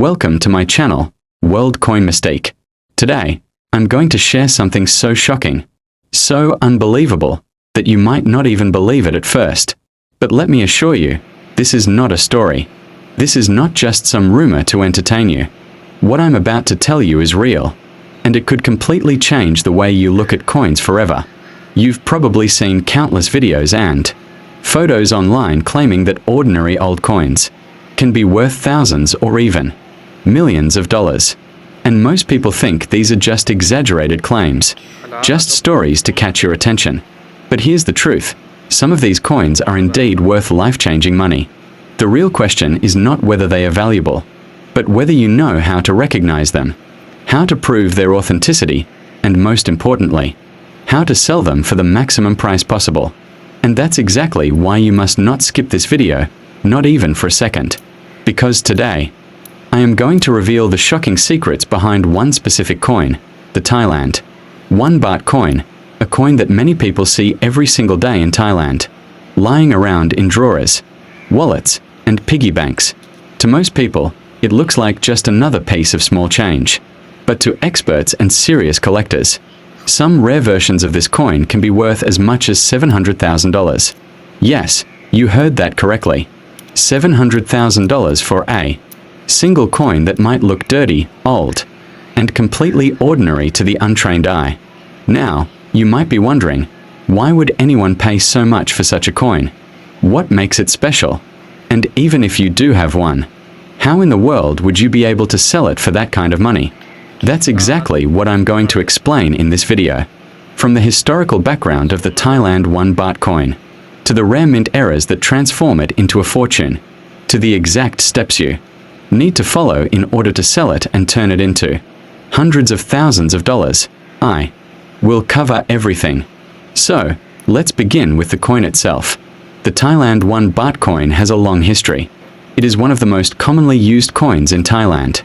Welcome to my channel, World Coin Mistake. Today, I'm going to share something so shocking, so unbelievable, that you might not even believe it at first. But let me assure you, this is not a story. This is not just some rumor to entertain you. What I'm about to tell you is real, and it could completely change the way you look at coins forever. You've probably seen countless videos and photos online claiming that ordinary old coins can be worth thousands or even millions of dollars. And most people think these are just exaggerated claims, just stories to catch your attention. But here's the truth. Some of these coins are indeed worth life-changing money. The real question is not whether they are valuable, but whether you know how to recognize them, how to prove their authenticity, and most importantly, how to sell them for the maximum price possible. And that's exactly why you must not skip this video, not even for a second. Because today, I am going to reveal the shocking secrets behind one specific coin, the Thailand 1 Baht coin, a coin that many people see every single day in Thailand, lying around in drawers, wallets, and piggy banks. To most people, it looks like just another piece of small change. But to experts and serious collectors, some rare versions of this coin can be worth as much as $700,000. Yes, you heard that correctly. $700,000 for a single coin that might look dirty, old, and completely ordinary to the untrained eye. Now, you might be wondering, why would anyone pay so much for such a coin? What makes it special? And even if you do have one, how in the world would you be able to sell it for that kind of money? That's exactly what I'm going to explain in this video. From the historical background of the Thailand 1 Baht coin, to the rare mint errors that transform it into a fortune, to the exact steps you need to follow in order to sell it and turn it into hundreds of thousands of dollars, I will cover everything. So, let's begin with the coin itself. The Thailand 1 Baht coin has a long history. It is one of the most commonly used coins in Thailand,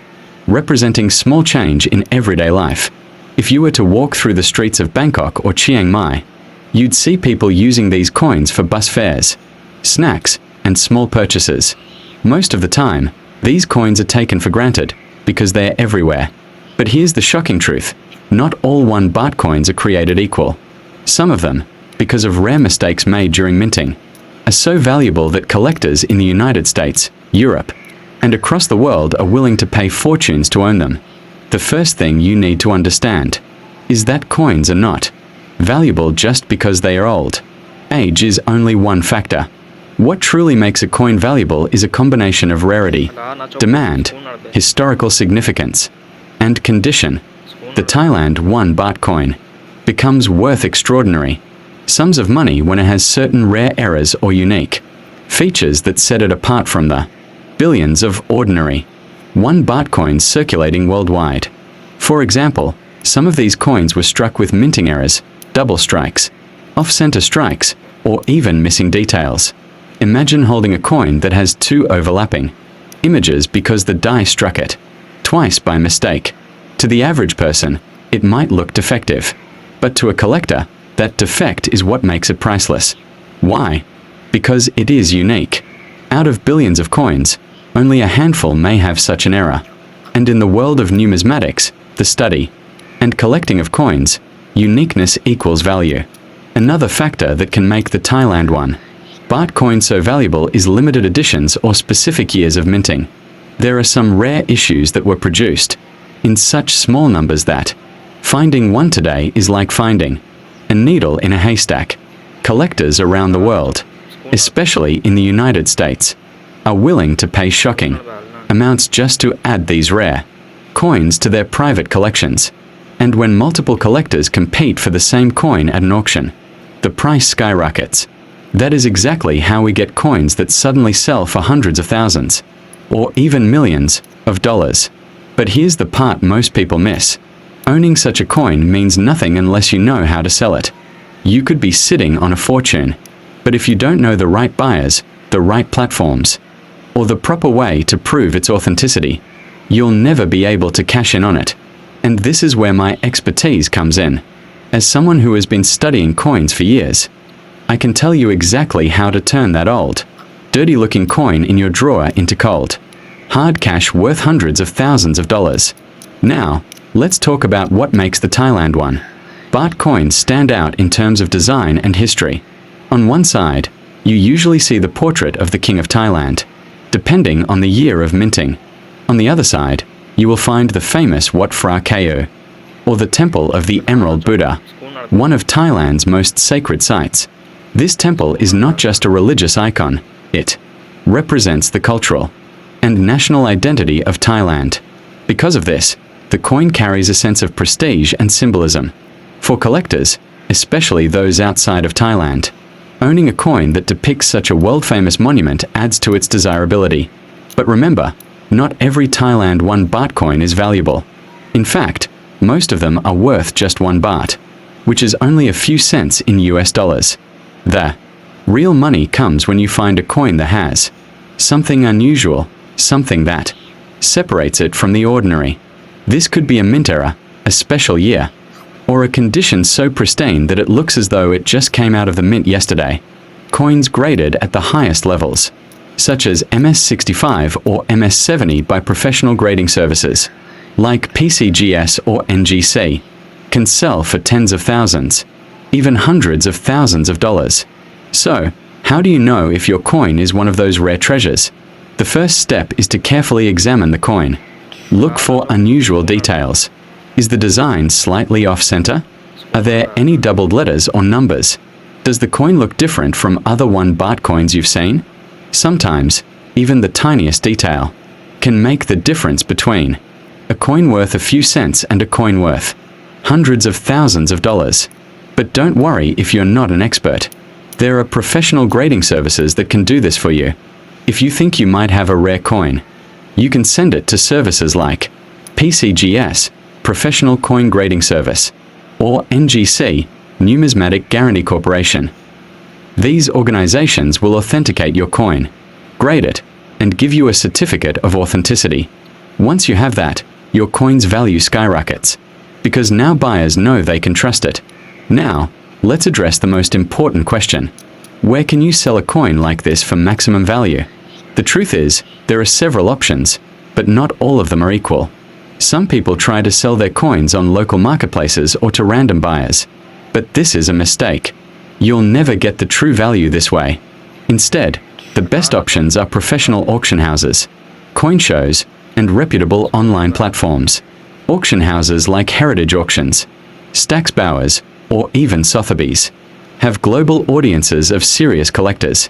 representing small change in everyday life. If you were to walk through the streets of Bangkok or Chiang Mai, you'd see people using these coins for bus fares, snacks, and small purchases. Most of the time, these coins are taken for granted because they're everywhere. But here's the shocking truth. Not all 1 Baht coins are created equal. Some of them, because of rare mistakes made during minting, are so valuable that collectors in the United States, Europe, and across the world are willing to pay fortunes to own them. The first thing you need to understand is that coins are not valuable just because they are old. Age is only one factor. What truly makes a coin valuable is a combination of rarity, demand, historical significance, and condition. The Thailand 1 Baht coin becomes worth extraordinary sums of money when it has certain rare errors or unique features that set it apart from the billions of ordinary 1 Baht coins circulating worldwide. For example, some of these coins were struck with minting errors, double strikes, off-center strikes, or even missing details. Imagine holding a coin that has 2 overlapping images because the die struck it twice by mistake. To the average person, it might look defective, but to a collector, that defect is what makes it priceless. Why? Because it is unique. Out of billions of coins, only a handful may have such an error. And in the world of numismatics, the study and collecting of coins, uniqueness equals value. Another factor that can make the Thailand 1 Baht coin so valuable is limited editions or specific years of minting. There are some rare issues that were produced in such small numbers that finding one today is like finding a needle in a haystack. Collectors around the world, especially in the United States, are willing to pay shocking amounts just to add these rare coins to their private collections. And when multiple collectors compete for the same coin at an auction, the price skyrockets. That is exactly how we get coins that suddenly sell for hundreds of thousands, or even millions, of dollars. But here's the part most people miss. Owning such a coin means nothing unless you know how to sell it. You could be sitting on a fortune, but if you don't know the right buyers, the right platforms, or the proper way to prove its authenticity, you'll never be able to cash in on it. And this is where my expertise comes in. As someone who has been studying coins for years, I can tell you exactly how to turn that old, dirty-looking coin in your drawer into cold, hard cash worth hundreds of thousands of dollars. Now, let's talk about what makes the Thailand one. Baht coins stand out in terms of design and history. On one side, you usually see the portrait of the King of Thailand, depending on the year of minting. On the other side, you will find the famous Wat Phra Kaew, or the Temple of the Emerald Buddha, one of Thailand's most sacred sites. This temple is not just a religious icon, it represents the cultural and national identity of Thailand. Because of this, the coin carries a sense of prestige and symbolism. For collectors, especially those outside of Thailand, owning a coin that depicts such a world-famous monument adds to its desirability. But remember, not every Thailand 1 baht coin is valuable. In fact, most of them are worth just 1 baht, which is only a few cents in US dollars. The real money comes when you find a coin that has something unusual, something that separates it from the ordinary. This could be a mint error, a special year, or a condition so pristine that it looks as though it just came out of the mint yesterday. Coins graded at the highest levels, such as MS65 or MS70 by professional grading services, like PCGS or NGC, can sell for tens of thousands, even hundreds of thousands of dollars. So, how do you know if your coin is one of those rare treasures? The first step is to carefully examine the coin. Look for unusual details. Is the design slightly off-center? Are there any doubled letters or numbers? Does the coin look different from other 1 baht coins you've seen? Sometimes, even the tiniest detail can make the difference between a coin worth a few cents and a coin worth hundreds of thousands of dollars. But don't worry if you're not an expert. There are professional grading services that can do this for you. If you think you might have a rare coin, you can send it to services like PCGS, Professional Coin Grading Service, or NGC, Numismatic Guarantee Corporation. These organizations will authenticate your coin, grade it, and give you a certificate of authenticity. Once you have that, your coin's value skyrockets, because now buyers know they can trust it. Now, let's address the most important question. Where can you sell a coin like this for maximum value? The truth is, there are several options, but not all of them are equal. Some people try to sell their coins on local marketplaces or to random buyers. But this is a mistake. You'll never get the true value this way. Instead, the best options are professional auction houses, coin shows, and reputable online platforms. Auction houses like Heritage Auctions, Stax Bowers, or even Sotheby's have global audiences of serious collectors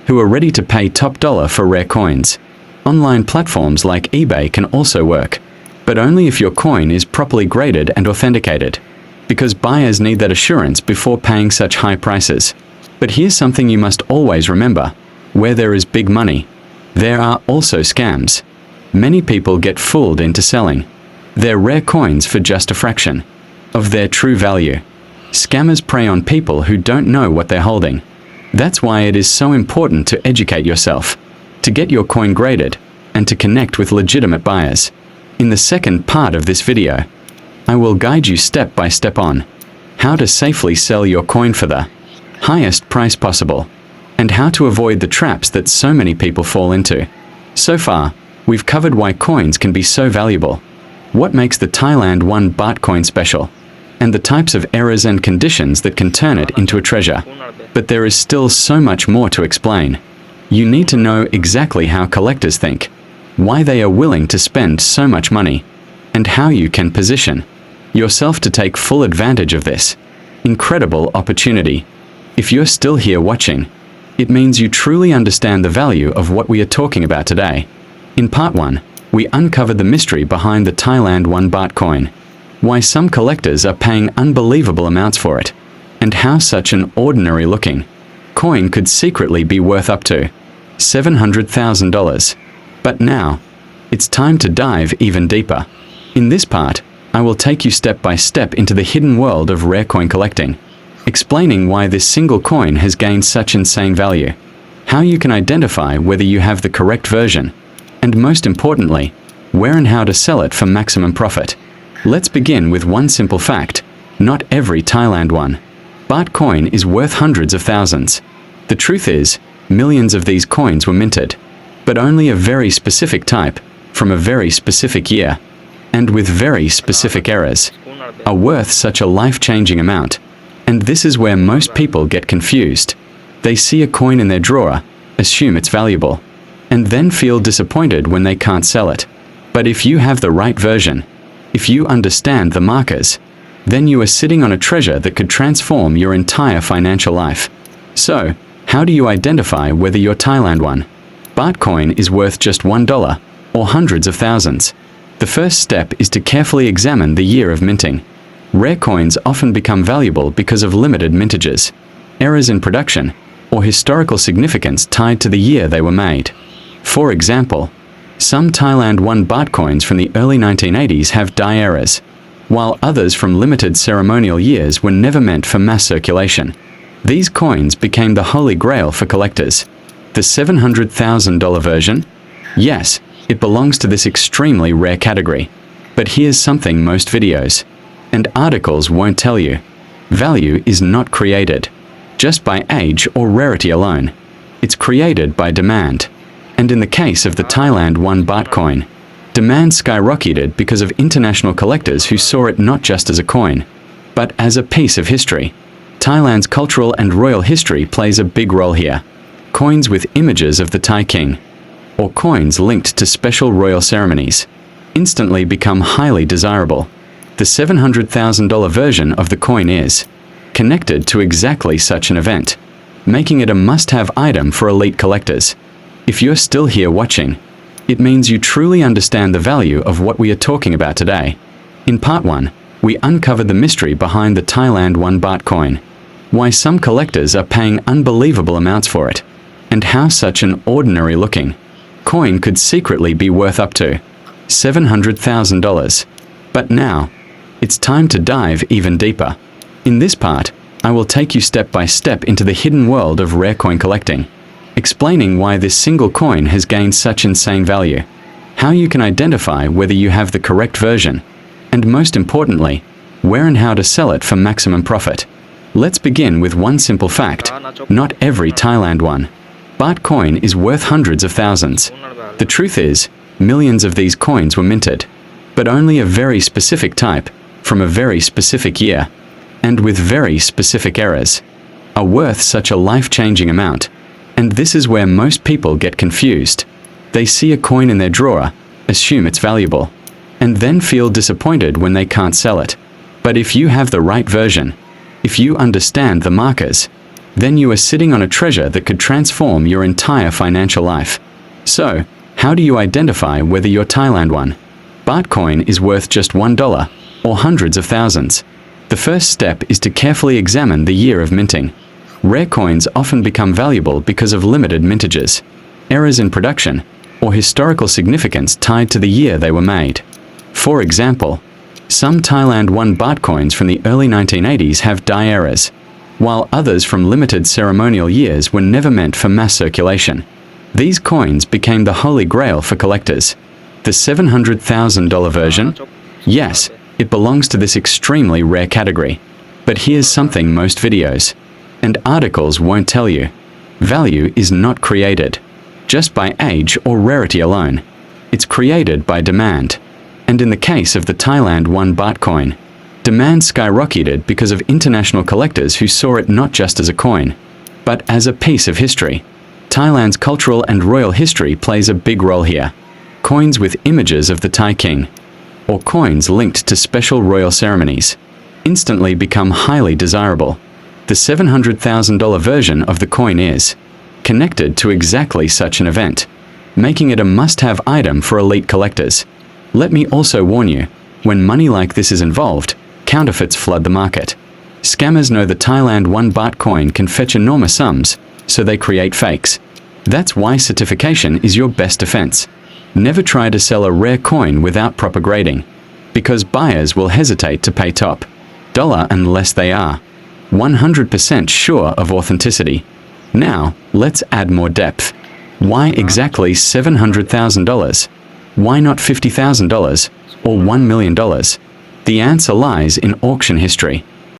who are ready to pay top dollar for rare coins. Online platforms like eBay can also work, but only if your coin is properly graded and authenticated, because buyers need that assurance before paying such high prices. But here's something you must always remember. Where there is big money, there are also scams. Many people get fooled into selling their rare coins for just a fraction of their true value. Scammers prey on people who don't know what they're holding. That's why it is so important to educate yourself, to get your coin graded, and to connect with legitimate buyers. In the second part of this video, I will guide you step by step on how to safely sell your coin for the highest price possible, and how to avoid the traps that so many people fall into. So far, we've covered why coins can be so valuable, what makes the Thailand 1 baht coin special, and the types of errors and conditions that can turn it into a treasure. But there is still so much more to explain. You need to know exactly how collectors think, why they are willing to spend so much money, and how you can position yourself to take full advantage of this incredible opportunity. If you're still here watching, it means you truly understand the value of what we are talking about today. In part 1, we uncovered the mystery behind the Thailand 1 baht coin, why some collectors are paying unbelievable amounts for it, and how such an ordinary-looking coin could secretly be worth up to $700,000. But now, it's time to dive even deeper. In this part, I will take you step by step into the hidden world of rare coin collecting, explaining why this single coin has gained such insane value, how you can identify whether you have the correct version, and most importantly, where and how to sell it for maximum profit. Let's begin with one simple fact. Not every Thailand 1 baht coin is worth hundreds of thousands. The truth is, millions of these coins were minted, but only a very specific type, from a very specific year, and with very specific errors, are worth such a life-changing amount. And this is where most people get confused. They see a coin in their drawer, assume it's valuable, and then feel disappointed when they can't sell it. But if you have the right version, if you understand the markers, then you are sitting on a treasure that could transform your entire financial life. So, how do you identify whether your Thailand one Baht coin is worth just $1 or hundreds of thousands? The first step is to carefully examine the year of minting. Rare coins often become valuable because of limited mintages, errors in production, or historical significance tied to the year they were made. For example, some Thailand 1 Baht coins from the early 1980s have die errors, while others from limited ceremonial years were never meant for mass circulation. These coins became the holy grail for collectors. The $700,000 version? Yes, it belongs to this extremely rare category. But here's something most videos and articles won't tell you. Value is not created just by age or rarity alone. It's created by demand. And in the case of the Thailand 1 Baht coin, demand skyrocketed because of international collectors who saw it not just as a coin, but as a piece of history. Thailand's cultural and royal history plays a big role here. Coins with images of the Thai king, or coins linked to special royal ceremonies, instantly become highly desirable. The $700,000 version of the coin is connected to exactly such an event, making it a must-have item for elite collectors. If you're still here watching, it means you truly understand the value of what we are talking about today. In part 1, we uncovered the mystery behind the Thailand 1 Baht coin, why some collectors are paying unbelievable amounts for it, and how such an ordinary-looking coin could secretly be worth up to $700,000. But now, it's time to dive even deeper. In this part, I will take you step by step into the hidden world of rare coin collecting, explaining why this single coin has gained such insane value, how you can identify whether you have the correct version, and most importantly, where and how to sell it for maximum profit. Let's begin with one simple fact. Not every Thailand 1 Baht coin is worth hundreds of thousands. The truth is, millions of these coins were minted, but only a very specific type, from a very specific year, and with very specific errors, are worth such a life-changing amount. And this is where most people get confused. They see a coin in their drawer, assume it's valuable, and then feel disappointed when they can't sell it. But if you have the right version, if you understand the markers, then you are sitting on a treasure that could transform your entire financial life. So, how do you identify whether your Thailand 1 Baht coin is worth just $1 or hundreds of thousands? The first step is to carefully examine the year of minting. Rare coins often become valuable because of limited mintages, errors in production, or historical significance tied to the year they were made. For example, some Thailand 1 Baht coins from the early 1980s have die errors, while others from limited ceremonial years were never meant for mass circulation. These coins became the holy grail for collectors. The $700,000 version? Yes, it belongs to this extremely rare category. But here's something most videos and articles won't tell you. Value is not created just by age or rarity alone. It's created by demand. And in the case of the Thailand 1 Baht coin, demand skyrocketed because of international collectors who saw it not just as a coin, but as a piece of history. Thailand's cultural and royal history plays a big role here. Coins with images of the Thai king, or coins linked to special royal ceremonies, instantly become highly desirable. The $700,000 version of the coin is connected to exactly such an event, making it a must-have item for elite collectors. Let me also warn you, when money like this is involved, counterfeits flood the market. Scammers know the Thailand 1 Baht coin can fetch enormous sums, so they create fakes. That's why certification is your best defense. Never try to sell a rare coin without proper grading, because buyers will hesitate to pay top dollar unless they are 100% sure of authenticity. Now, let's add more depth. Why exactly $700,000? Why not $50,000 or $1 million? The answer lies in auction history.